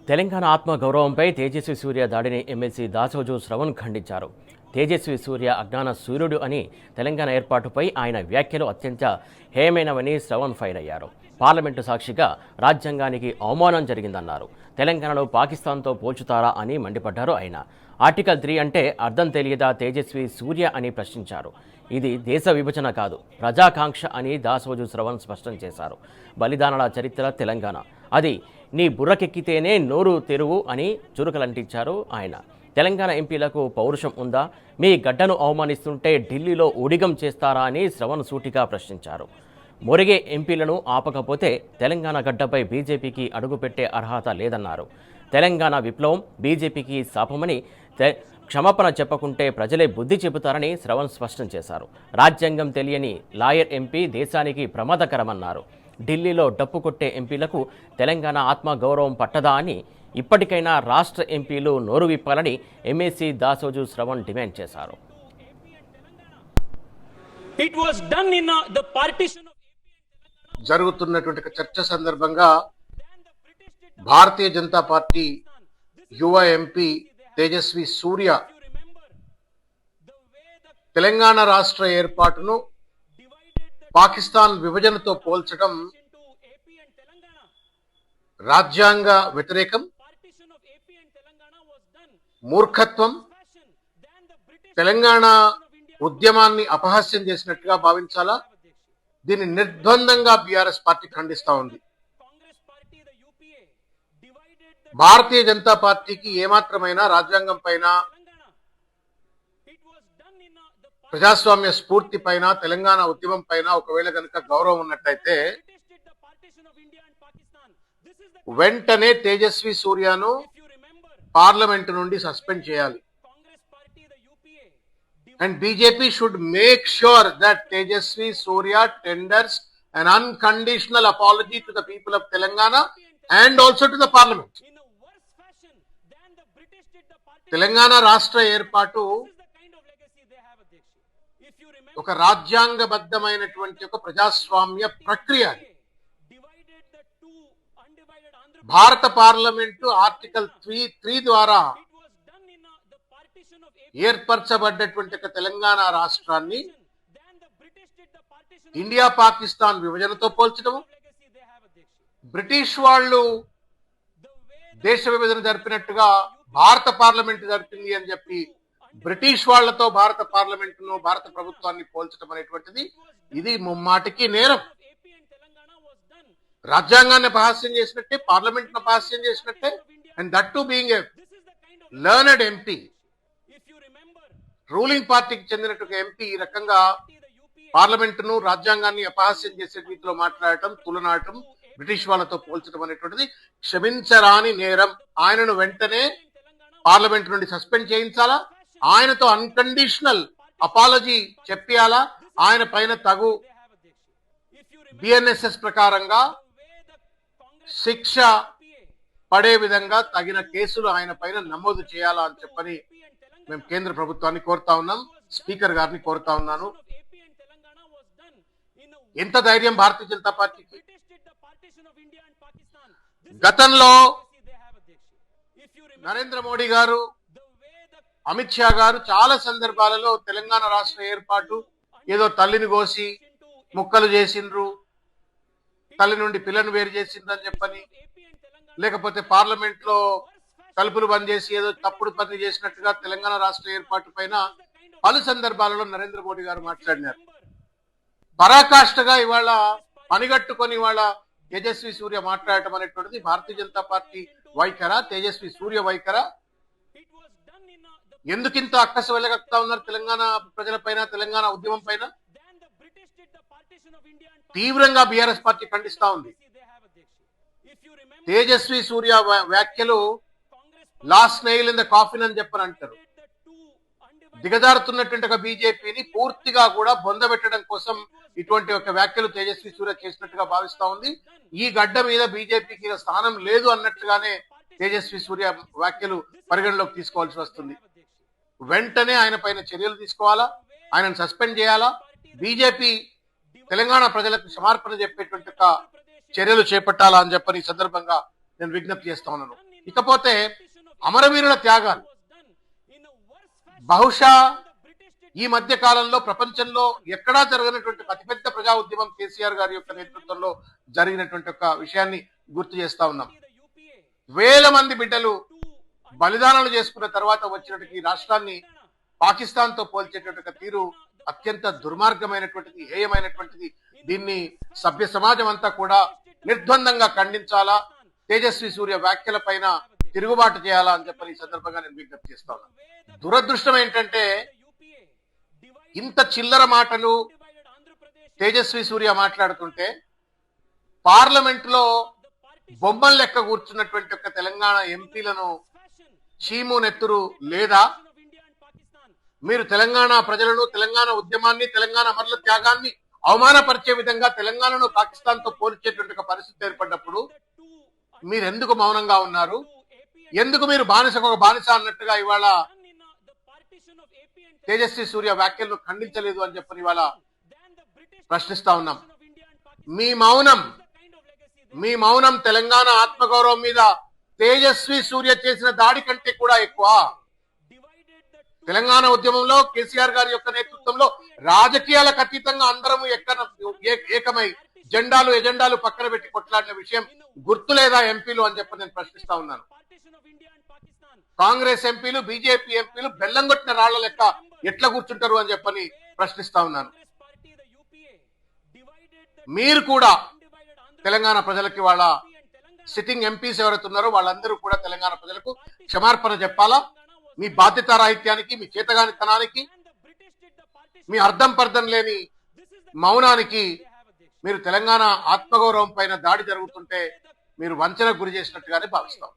తెలంగాణ ఆత్మగౌరవంపై తేజస్వి సూర్య దాడిని ఎమ్మెల్సీ దాసోజు శ్రవణ్ ఖండించారు. తేజస్వి సూర్య అజ్ఞాన సూర్యుడు అని తెలంగాణ ఏర్పాటుపై ఆయన వ్యాఖ్యలు అత్యంత హేయమైనవని శ్రవణ్ ఫైర్ అయ్యారు. పార్లమెంటు సాక్షిగా రాజ్యాంగానికి అవమానం జరిగిందన్నారు. తెలంగాణలో పాకిస్తాన్తో పోల్చుతారా అని మండిపడ్డారు ఆయన. ఆర్టికల్ 3 అంటే అర్థం తెలియదా తేజస్వి సూర్య అని ప్రశ్నించారు. ఇది దేశ విభజన కాదు, ప్రజాకాంక్ష అని దాసోజు శ్రవణ్ స్పష్టం చేశారు. బలిదానాల చరిత్ర తెలంగాణ, అది నీ బుర్రకెక్కితేనే నోరు తెరువు అని చురుకలంటించారు ఆయన. తెలంగాణ ఎంపీలకు పౌరుషం ఉందా? మీ గడ్డను అవమానిస్తుంటే ఢిల్లీలో ఊడిగం చేస్తారా అని శ్రవణ్ సూటిగా ప్రశ్నించారు. మొరిగే ఎంపీలను ఆపకపోతే తెలంగాణ గడ్డపై బీజేపీకి అడుగుపెట్టే అర్హత లేదన్నారు. తెలంగాణ విప్లవం బీజేపీకి శాపమని, క్షమాపణ చెప్పకుంటే ప్రజలే బుద్ధి చెబుతారని శ్రవణ్ స్పష్టం చేశారు. రాజ్యాంగం తెలియని లాయర్ ఎంపీ దేశానికి ప్రమాదకరమన్నారు. ఢిల్లీలో డప్పు కొట్టే ఎంపీలకు తెలంగాణ ఆత్మగౌరవం పట్టదా అని ఇప్పటికైనా రాష్ట్ర ఎంపీలు నోరు విప్పాలని ఎమ్మెల్సీ దాసోజు శ్రవణ్ డిమాండ్ చేశారు. జరుగుతున్నటువంటి చర్చ సందర్భంగా భారతీయ జనతా పార్టీ యువ ఎంపీ తేజస్వి సూర్య తెలంగాణ రాష్ట్ర ఏర్పాటును పాకిస్తాన్ విభజనతో పోల్చడం రాజ్యాంగ వ్యతిరేకం, మూర్ఖత్వం, తెలంగాణ ఉద్యమాన్ని అపహాస్యం చేసినట్టుగా భావించాలా? దీన్ని నిర్ద్వందంగా బీఆర్ఎస్ పార్టీ ఖండిస్తా ఉంది. భారతీయ జనతా పార్టీకి ఏమాత్రమైనా రాజ్యాంగం పైన, ప్రజాస్వామ్య స్ఫూర్తి పైన, తెలంగాణ ఉద్యమం పైన ఒకవేళ కనుక గౌరవం ఉన్నట్టయితే వెంటనే తేజస్వి సూర్యను పార్లమెంట్ నుండి సస్పెండ్ చేయాలి. And BJP should make sure that Tejasvi Surya tenders an unconditional apology to the people of Telangana and also to the parliament. Telangana రాష్ట్ర ఏర్పాటు ఒక రాజ్యాంగబద్ధమైనటువంటి ఒక ప్రజాస్వామ్య ప్రక్రియ. భారత పార్లమెంటు ఆర్టికల్ 3 ద్వారా ఏర్పరచబడ్డటువంటి ఒక తెలంగాణ రాష్ట్రాన్ని ఇండియా పాకిస్తాన్ విభజనతో పోల్చడం, బ్రిటిష్ వాళ్ళు దేశ విభజన జరిపినట్టుగా భారత పార్లమెంట్ జరిపింది అని చెప్పి బ్రిటిష్ వాళ్లతో భారత పార్లమెంటును, భారత ప్రభుత్వాన్ని పోల్చడం అనేటువంటిది ఇది ముమ్మాటికి నేరం. రాజ్యాంగాన్ని అపహాస్యం చేసినట్టే, పార్లమెంట్ ను అపహాస్యం చేసినట్టే. And that to being a learned MP, ruling పార్టీకి చెందినటువంటి ఎంపీ ఈ రకంగా పార్లమెంటును, రాజ్యాంగాన్ని అపహాస్యం చేసే రీతిలో మాట్లాడటం, తులనాటం, బ్రిటిష్ వాళ్ళతో పోల్చడం అనేటువంటిది క్షమించరాని నేరం. ఆయనను వెంటనే పార్లమెంట్ నుండి సస్పెండ్ చేయించాలా, ఆయనతో అన్కండిషనల్ అపాలజీ చెప్పాలా, ఆయన పైన తగు బిఎన్ఎస్ఎస్ ప్రకారంగా శిక్ష పడే విధంగా తగిన కేసులు ఆయన పైన నమోదు చేయాలా అని చెప్పని మేము కేంద్ర ప్రభుత్వాన్ని కోరుతా ఉన్నాం, స్పీకర్ గారిని కోరుతా ఉన్నాను. ఎంత ధైర్యం భారతీయ జనతా పార్టీకి! గతంలో నరేంద్ర మోడీ గారు, అమిత్ షా గారు చాలా సందర్భాలలో తెలంగాణ రాష్ట్ర ఏర్పాటు ఏదో తల్లిని కోసి ముక్కలు చేసిండ్రు, తల్లి నుండి పిల్లను వేరు చేసిండ్రు అని చెప్పని, లేకపోతే పార్లమెంట్ లో తలుపులు బంద్ చేసి ఏదో తప్పుడు పని చేసినట్టుగా తెలంగాణ రాష్ట్ర ఏర్పాటు పైన పలు సందర్భాలలో నరేంద్ర మోడీ గారు మాట్లాడినారు. పరాకాష్ఠగా ఇవాళ పనిగట్టుకొని ఇవాళ తేజస్వి సూర్య మాట్లాడటం అనేటువంటిది భారతీయ జనతా పార్టీ వైఖరా, తేజస్వి సూర్య వైఖరా? ఎందుకింత అక్కసు వెళ్ళగక్తా ఉన్నారు తెలంగాణ ప్రజల పైన, తెలంగాణ ఉద్యమం పైన? తీవ్రంగా బీఆర్ఎస్ పార్టీ ఖండిస్తా ఉంది. తేజస్వి సూర్య వ్యాఖ్యలు last nail in the coffin అని చెప్పని అంటారు. దిగజారుతున్నటువంటి ఒక బీజేపీని పూర్తిగా కూడా బొందబెట్టడం కోసం ఇటువంటి ఒక వ్యాఖ్యలు తేజస్వి సూర్య చేసినట్టుగా భావిస్తా ఉంది. ఈ గడ్డ మీద బీజేపీకి స్థానం లేదు అన్నట్టుగానే తేజస్వి సూర్య వ్యాఖ్యలు పరిగణలోకి తీసుకోవాల్సి వస్తుంది. వెంటనే ఆయన పైన చర్యలు తీసుకోవాలా, ఆయనను సస్పెండ్ చేయాలా, బీజేపీ తెలంగాణ ప్రజలకు క్షమార్పణ చెప్పేటువంటి చర్యలు చేపట్టాలా అని చెప్పని ఈ సందర్భంగా నేను విజ్ఞప్తి చేస్తా ఉన్నాను. ఇకపోతే అమరవీరుల త్యాగాలు బహుశా ఈ మధ్య కాలంలో ప్రపంచంలో ఎక్కడా జరగనటువంటి అతిపెద్ద ప్రజా ఉద్యమం కేసీఆర్ గారి యొక్క నేతృత్వంలో జరిగినటువంటి ఒక విషయాన్ని గుర్తు చేస్తా ఉన్నాం. వేల మంది బిడ్డలు బలిదానాలు చేసుకున్న తర్వాత వచ్చినటువంటి ఈ రాష్ట్రాన్ని పాకిస్తాన్ తో పోల్చేటువంటి తీరు అత్యంత దుర్మార్గమైనటువంటిది, హేయమైనటువంటిది. దీన్ని సభ్య సమాజం అంతా కూడా నిర్ద్వందంగా ఖండించాలా, తేజస్వి సూర్య వ్యాఖ్యల పైన తిరుగుబాటు చేయాలా అని చెప్పని ఈ సందర్భంగా నేను విజ్ఞప్తి చేస్తా ఉన్నాను. దురదృష్టం ఏంటంటే ఇంత చిల్లర మాటలు తేజస్వి సూర్య మాట్లాడుతుంటే పార్లమెంట్ లో బొమ్మల లెక్క కూర్చున్నటువంటి ఒక తెలంగాణ ఎంపీలను చీము నెత్తురు లేదా? మీరు తెలంగాణ ప్రజలను, తెలంగాణ ఉద్యమాన్ని, తెలంగాణ అమరుల త్యాగాన్ని అవమానపరిచే విధంగా తెలంగాణను పాకిస్తాన్ తో పోల్చేటువంటి ఒక పరిస్థితి ఏర్పడ్డప్పుడు మీరు ఎందుకు మౌనంగా ఉన్నారు? ఎందుకు మీరు బానిసకు ఒక బానిస అన్నట్టుగా ఇవాళ తేజస్వి సూర్య వ్యాఖ్యలను ఖండించలేదు అని చెప్పని ఇవాళ ప్రశ్నిస్తా ఉన్నాం. మీ మౌనం తెలంగాణ ఆత్మగౌరవం మీద తేజస్వి సూర్య చేసిన దాడి కంటే కూడా ఎక్కువ. తెలంగాణ ఉద్యమంలో కేసీఆర్ గారి యొక్క నేతృత్వంలో రాజకీయాలకు అతీతంగా అందరం ఏకమై ఎజెండాలు పక్కన పెట్టి కొట్లాడిన విషయం గుర్తులేదా ఎంపీలు అని చెప్పి నేను ప్రశ్నిస్తా ఉన్నాను. కాంగ్రెస్ ఎంపీలు, బీజేపీ ఎంపీలు బెల్లం కొట్టిన రాళ్ల లెక్క ఎట్లా కూర్చుంటారు అని చెప్పని ప్రశ్నిస్తా ఉన్నాను. మీరు కూడా తెలంగాణ ప్రజలకి వాళ్ళ సిట్టింగ్ ఎంపీస్ ఎవరైతే ఉన్నారో వాళ్ళందరూ కూడా తెలంగాణ ప్రజలకు క్షమార్పణ చెప్పాలా. మీ బాధ్యతారాహిత్యానికి, మీ చేతగానితనానికి, మీ అర్థం పర్థం లేని మౌనానికి మీరు తెలంగాణ ఆత్మగౌరవం పైన దాడి జరుగుతుంటే మీరు వంచనకు గురి చేసినట్టుగానే భావిస్తాం.